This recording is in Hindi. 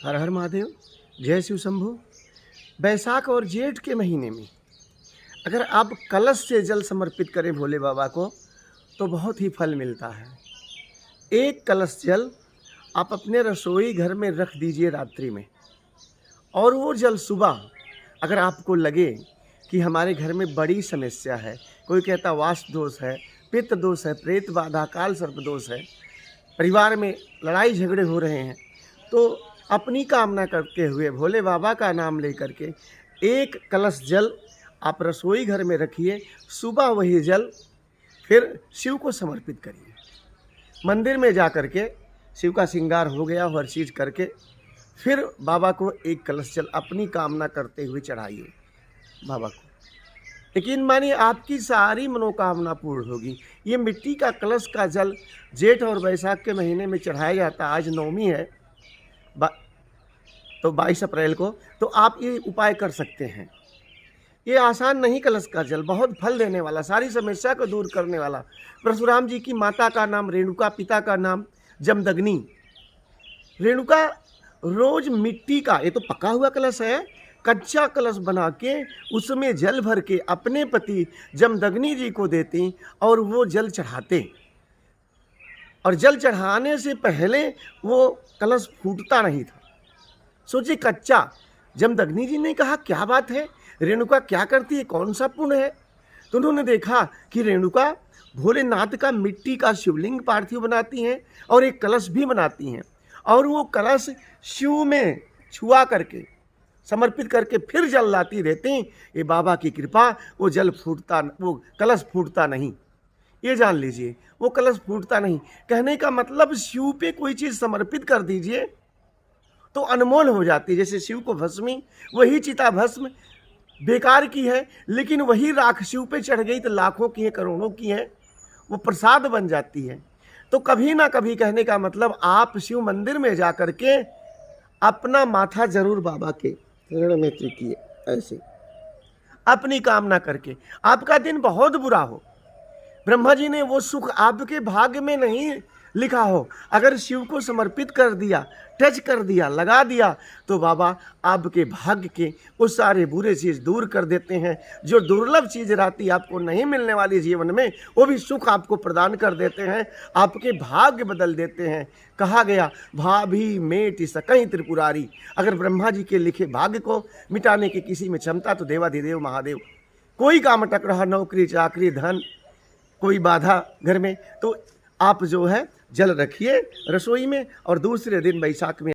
हर हर महादेव। जय शिव शंभू। बैसाख और जेठ के महीने में अगर आप कलश से जल समर्पित करें भोले बाबा को तो बहुत ही फल मिलता है। एक कलश जल आप अपने रसोई घर में रख दीजिए रात्रि में, और वो जल सुबह अगर आपको लगे कि हमारे घर में बड़ी समस्या है, कोई कहता वास्तु दोष है, पित्त दोष है, प्रेत बाधा, काल सर्प दोष है, परिवार में लड़ाई झगड़े हो रहे हैं, तो अपनी कामना करते हुए भोले बाबा का नाम लेकर के एक कलश जल आप रसोई घर में रखिए। सुबह वही जल फिर शिव को समर्पित करिए। मंदिर में जा कर के शिव का श्रृंगार हो गया, हर चीज़ करके फिर बाबा को एक कलश जल अपनी कामना करते हुए चढ़ाइए बाबा को। यकीन मानिए आपकी सारी मनोकामना पूर्ण होगी। ये मिट्टी का कलश का जल जेठ और बैसाख के महीने में चढ़ाया जाता है। आज नवमी है तो 22 अप्रैल को, तो आप ये उपाय कर सकते हैं। ये आसान नहीं, कलश का जल बहुत फल देने वाला, सारी समस्या को दूर करने वाला। परशुराम जी की माता का नाम रेणुका, पिता का नाम जमदग्नि। रेणुका रोज मिट्टी का, ये तो पका हुआ कलश है, कच्चा कलश बना के उसमें जल भर के अपने पति जमदग्नि जी को देती और वो जल चढ़ाते। और जल चढ़ाने से पहले वो कलश फूटता नहीं था। सोचिए, कच्चा। जमदग्नि जी ने कहा क्या बात है, रेणुका क्या करती है, कौन सा पुण्य है? तो उन्होंने देखा कि रेणुका भोलेनाथ का मिट्टी का शिवलिंग पार्थिव बनाती हैं और एक कलश भी बनाती हैं, और वो कलश शिव में छुआ करके समर्पित करके फिर जल लाती रहती। ये बाबा की कृपा, वो जल फूटता, वो कलश फूटता नहीं। ये जान लीजिए, वो कलश फूटता नहीं। कहने का मतलब शिव पे कोई चीज़ समर्पित कर दीजिए तो अनमोल हो जाती है। जैसे शिव को भस्मी, वही चिता भस्म बेकार की है, लेकिन वही राख शिव पे चढ़ गई तो लाखों की है, करोड़ों की है, वो प्रसाद बन जाती है। तो कभी ना कभी, कहने का मतलब, आप शिव मंदिर में जा कर के अपना माथा जरूर बाबा के चरण में टेकिए, ऐसे अपनी कामना करके। आपका दिन बहुत बुरा हो, ब्रह्मा जी ने वो सुख आपके भाग्य में नहीं लिखा हो, अगर शिव को समर्पित कर दिया, टच कर दिया, लगा दिया, तो बाबा आपके भाग्य के वो सारे बुरे चीज़ दूर कर देते हैं। जो दुर्लभ चीज़ रहती आपको नहीं मिलने वाली जीवन में, वो भी सुख आपको प्रदान कर देते हैं, आपके भाग्य बदल देते हैं। कहा गया, भाभी मेट सकहीं त्रिपुरारी। अगर ब्रह्मा जी के लिखे भाग्य को मिटाने की किसी में क्षमता, तो देवाधिदेव महादेव। कोई काम अटक रहा, नौकरी चाकरी धन, कोई बाधा घर में, तो आप जो है जल रखिए रसोई में, और दूसरे दिन बैसाख में